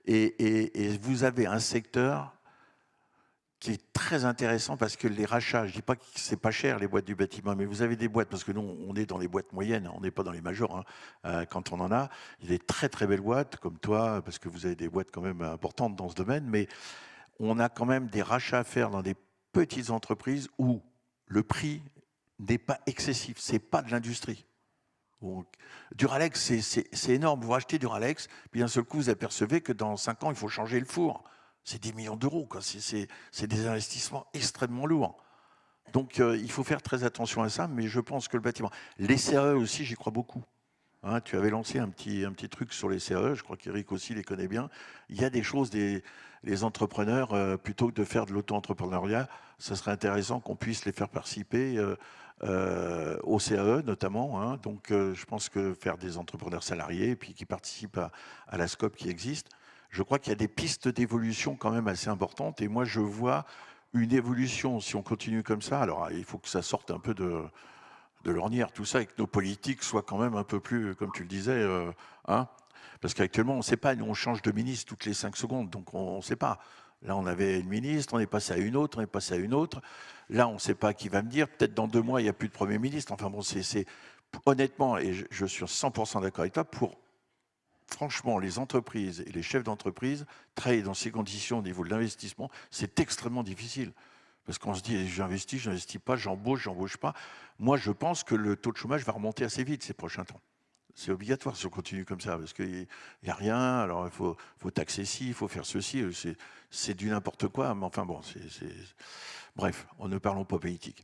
Et vous avez un secteur qui est très intéressant parce que les rachats, je ne dis pas que c'est pas cher les boîtes du bâtiment, mais vous avez des boîtes, parce que nous on est dans les boîtes moyennes, on n'est pas dans les majors, quand on en a. Il y a des très très belles boîtes comme toi, parce que vous avez des boîtes quand même importantes dans ce domaine, mais on a quand même des rachats à faire dans des petites entreprises où le prix n'est pas excessif, c'est pas de l'industrie. Donc, Duralex, c'est énorme, vous rachetez Duralex, puis d'un seul coup vous apercevez que dans 5 ans il faut changer le four. C'est des millions d'euros, c'est des investissements extrêmement lourds. Donc il faut faire très attention à ça, mais je pense que le bâtiment... Les CAE aussi, j'y crois beaucoup. Tu avais lancé un petit truc sur les CAE, je crois qu'Éric aussi les connaît bien. Il y a des choses, les entrepreneurs, plutôt que de faire de l'auto-entrepreneuriat, ce serait intéressant qu'on puisse les faire participer au CAE notamment. Donc je pense que faire des entrepreneurs salariés, puis qui participent à la SCOP qui existe, je crois qu'il y a des pistes d'évolution quand même assez importantes. Et moi, je vois une évolution, si on continue comme ça. Alors, il faut que ça sorte un peu de l'ornière, tout ça, et que nos politiques soient quand même un peu plus, comme tu le disais, parce qu'actuellement, on ne sait pas, nous, on change de ministre toutes les 5 secondes, donc on ne sait pas. Là, on avait une ministre, on est passé à une autre, on est passé à une autre. Là, on ne sait pas qui va me dire. Peut-être dans 2 mois, il n'y a plus de Premier ministre. Enfin bon, c'est honnêtement, et je suis 100% d'accord avec toi, franchement, les entreprises et les chefs d'entreprise travailler dans ces conditions au niveau de l'investissement, c'est extrêmement difficile. Parce qu'on se dit, j'investis pas, j'embauche pas. Moi, je pense que le taux de chômage va remonter assez vite ces prochains temps. C'est obligatoire si on continue comme ça, parce qu'il n'y a rien, alors il faut taxer ci, il faut faire ceci, c'est du n'importe quoi, mais enfin bon, bref, ne parlons pas politique.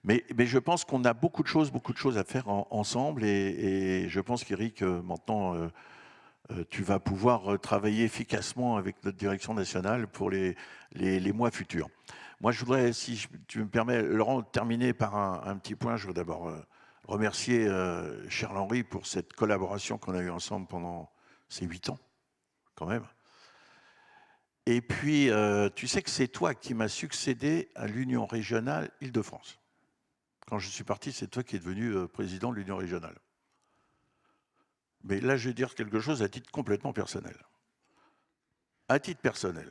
Mais je pense qu'on a beaucoup de choses à faire ensemble, et je pense qu'Éric, maintenant... tu vas pouvoir travailler efficacement avec notre direction nationale pour les mois futurs. Moi, je voudrais, si tu me permets, Laurent, terminer par un petit point. Je veux d'abord remercier Charles-Henri pour cette collaboration qu'on a eue ensemble pendant ces 8 ans, quand même. Et puis, tu sais que c'est toi qui m'as succédé à l'Union régionale Île-de-France. Quand je suis parti, c'est toi qui es devenu président de l'Union régionale. Mais là, je vais dire quelque chose à titre complètement personnel. À titre personnel.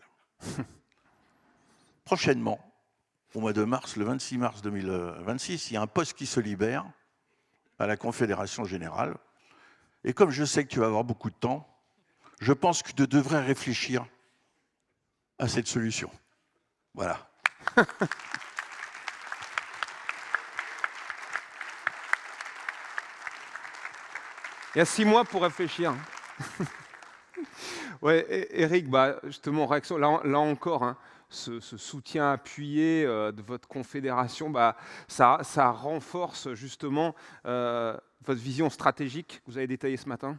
Prochainement, au mois de mars, le 26 mars 2026, il y a un poste qui se libère à la Confédération Générale. Et comme je sais que tu vas avoir beaucoup de temps, je pense que tu devrais réfléchir à cette solution. Voilà. Il y a 6 mois pour réfléchir. Ouais, Éric, justement, réaction, là encore, ce soutien appuyé de votre confédération, ça renforce justement votre vision stratégique que vous avez détaillée ce matin?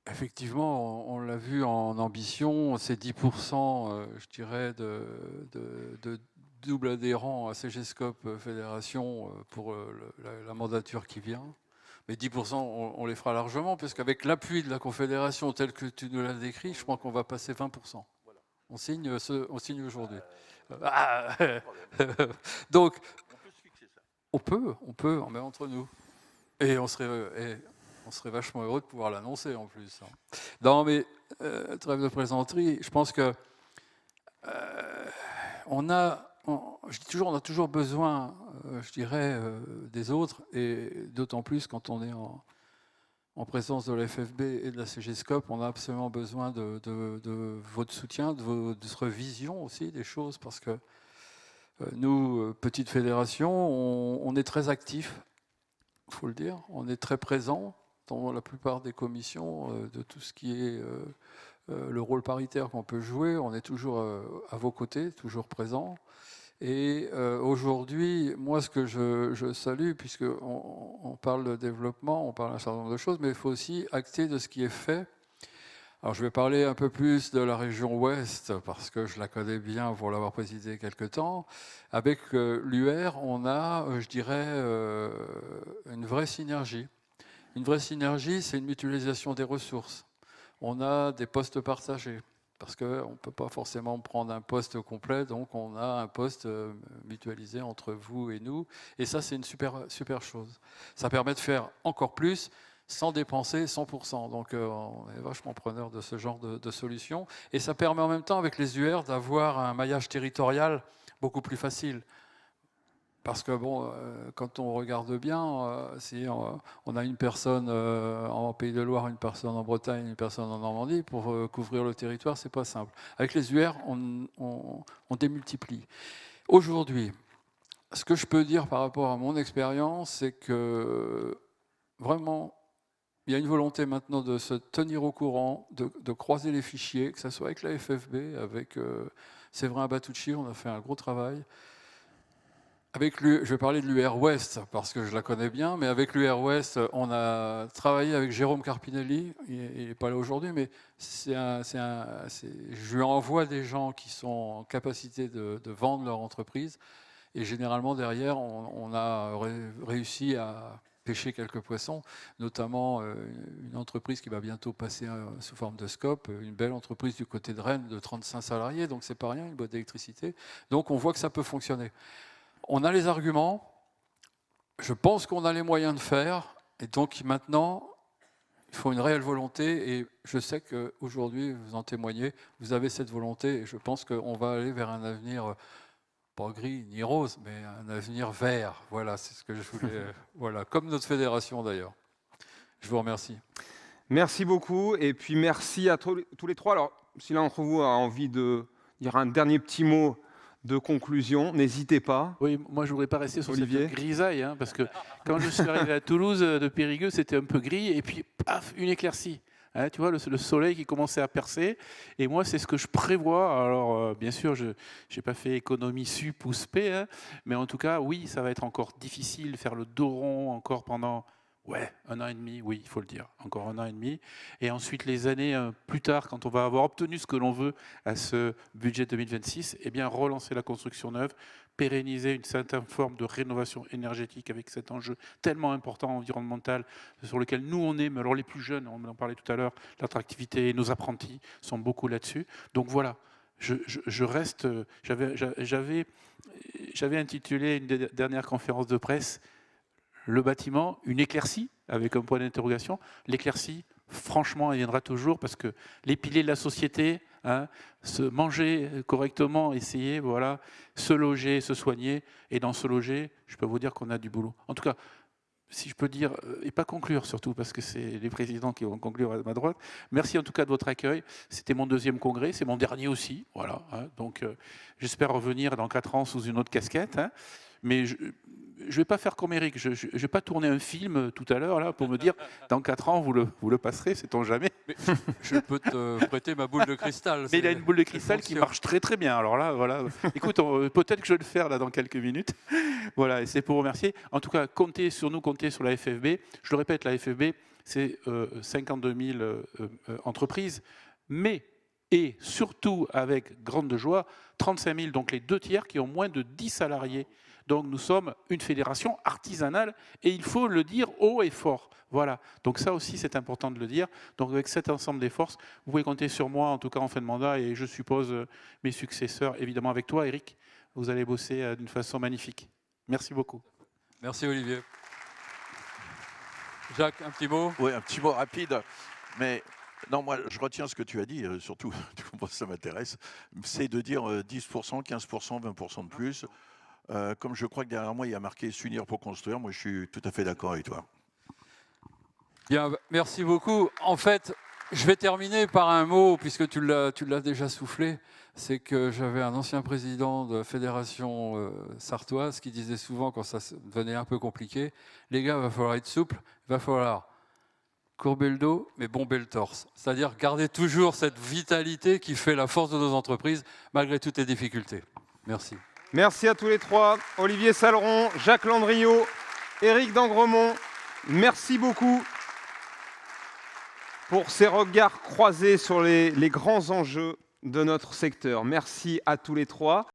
Effectivement, on l'a vu en ambition, c'est 10%, je dirais, de double adhérent à CGScope Fédération pour la mandature qui vient. Mais 10%, on les fera largement, puisqu'avec l'appui de la Confédération tel que tu nous l'as décrit, je crois qu'on va passer 20%. On signe aujourd'hui. Donc, on peut, on met entre nous. Et on serait vachement heureux de pouvoir l'annoncer en plus. Non, mais trêve de plaisanterie, je pense que je dis toujours, on a toujours besoin, je dirais, des autres, et d'autant plus quand on est en présence de la FFB et de la CGScope, on a absolument besoin de votre soutien, de votre vision aussi des choses, parce que nous, petite fédération, on est très actifs, il faut le dire, on est très présents dans la plupart des commissions, de tout ce qui est le rôle paritaire qu'on peut jouer, on est toujours à vos côtés, toujours présents. Et aujourd'hui, moi, ce que je salue, puisqu'on parle de développement, on parle d'un certain nombre de choses, mais il faut aussi acter de ce qui est fait. Alors, je vais parler un peu plus de la région ouest, parce que je la connais bien pour l'avoir présidée quelque temps. Avec l'UR, on a, je dirais, une vraie synergie. Une vraie synergie, c'est une mutualisation des ressources. On a des postes partagés, parce qu'on ne peut pas forcément prendre un poste complet, donc on a un poste mutualisé entre vous et nous. Et ça, c'est une super chose. Ça permet de faire encore plus sans dépenser 100%. Donc on est vachement preneur de ce genre de solution. Et ça permet en même temps, avec les UR, d'avoir un maillage territorial beaucoup plus facile. Parce que bon, quand on regarde bien, si on a une personne en Pays de Loire, une personne en Bretagne, une personne en Normandie, pour couvrir le territoire, c'est pas simple. Avec les UR, on démultiplie. Aujourd'hui, ce que je peux dire par rapport à mon expérience, c'est que vraiment, il y a une volonté maintenant de se tenir au courant, de croiser les fichiers, que ce soit avec la FFB, avec Séverin Batucci, on a fait un gros travail. Je vais parler de l'UR Ouest parce que je la connais bien, mais avec l'UR Ouest, on a travaillé avec Jérôme Carpinelli. Il n'est pas là aujourd'hui, mais je lui envoie des gens qui sont en capacité de vendre leur entreprise. Et généralement, derrière, on a réussi à pêcher quelques poissons, notamment une entreprise qui va bientôt passer sous forme de scope, une belle entreprise du côté de Rennes de 35 salariés, donc c'est pas rien, une boîte d'électricité. Donc on voit que ça peut fonctionner. On a les arguments, je pense qu'on a les moyens de faire, et donc maintenant, il faut une réelle volonté, et je sais qu'aujourd'hui, vous en témoignez, vous avez cette volonté, et je pense qu'on va aller vers un avenir, pas gris ni rose, mais un avenir vert. Voilà, c'est ce que je voulais, voilà, comme notre fédération d'ailleurs. Je vous remercie. Merci beaucoup, et puis merci à tous les trois. Alors, si l'un d'entre vous a envie de dire un dernier petit mot de conclusion, n'hésitez pas. Oui, moi je ne voudrais pas rester sur Olivier. cette grisaille, parce que quand je suis arrivé à Toulouse, de Périgueux, c'était un peu gris, et puis paf, une éclaircie. Tu vois, le soleil qui commençait à percer, et moi c'est ce que je prévois. Alors bien sûr, je n'ai pas fait économie sup ou spé, mais en tout cas, oui, ça va être encore difficile de faire le dos rond encore pendant... Ouais, 1 an et demi, oui, il faut le dire, encore 1 an et demi. Et ensuite, les années plus tard, quand on va avoir obtenu ce que l'on veut à ce budget 2026, eh bien, relancer la construction neuve, pérenniser une certaine forme de rénovation énergétique avec cet enjeu tellement important environnemental sur lequel nous on est, mais alors les plus jeunes, on en parlait tout à l'heure, l'attractivité, nos apprentis sont beaucoup là-dessus. Donc voilà, je reste, j'avais intitulé une dernière conférence de presse le bâtiment, une éclaircie, avec un point d'interrogation. L'éclaircie, franchement, elle viendra toujours parce que les piliers de la société, se manger correctement, essayer, voilà, se loger, se soigner. Et dans se loger, je peux vous dire qu'on a du boulot. En tout cas, si je peux dire, et pas conclure surtout, parce que c'est les présidents qui vont conclure à ma droite. Merci en tout cas de votre accueil. C'était mon 2e congrès, c'est mon dernier aussi. Voilà, donc j'espère revenir dans 4 ans sous une autre casquette. Mais ne vais pas faire comme Eric, je ne vais pas tourner un film tout à l'heure là pour me dire dans 4 ans vous le passerez, sait-on jamais. Mais je peux te prêter ma boule de cristal. Mais il a une boule de cristal qui marche très très bien. Alors là, voilà. Écoute, peut-être que je vais le faire là dans quelques minutes. Voilà, et c'est pour remercier. En tout cas, comptez sur nous, comptez sur la FFB. Je le répète, la FFB, c'est 52 000 entreprises, mais et surtout avec grande joie, 35 000, donc les 2/3 qui ont moins de 10 salariés. Donc nous sommes une fédération artisanale et il faut le dire haut et fort. Voilà, donc ça aussi c'est important de le dire. Donc avec cet ensemble des forces, vous pouvez compter sur moi en tout cas en fin de mandat et je suppose mes successeurs, évidemment avec toi Eric, vous allez bosser d'une façon magnifique. Merci beaucoup. Merci Olivier. Jacques, un petit mot? Oui, un petit mot rapide, mais non, moi je retiens ce que tu as dit, surtout, moi, ça m'intéresse, c'est de dire 10%, 15%, 20% de plus. Comme je crois que derrière moi il y a marqué s'unir pour construire, moi je suis tout à fait d'accord avec toi. Bien, merci beaucoup. En fait, je vais terminer par un mot, puisque tu l'as déjà soufflé. C'est que j'avais un ancien président de fédération sartoise qui disait souvent, quand ça devenait un peu compliqué, les gars, il va falloir être souple, il va falloir courber le dos, mais bomber le torse. C'est-à-dire garder toujours cette vitalité qui fait la force de nos entreprises, malgré toutes les difficultés. Merci. Merci à tous les trois. Olivier Saleron, Jacques Landriot, Éric d'Angremont, merci beaucoup pour ces regards croisés sur les grands enjeux de notre secteur. Merci à tous les trois.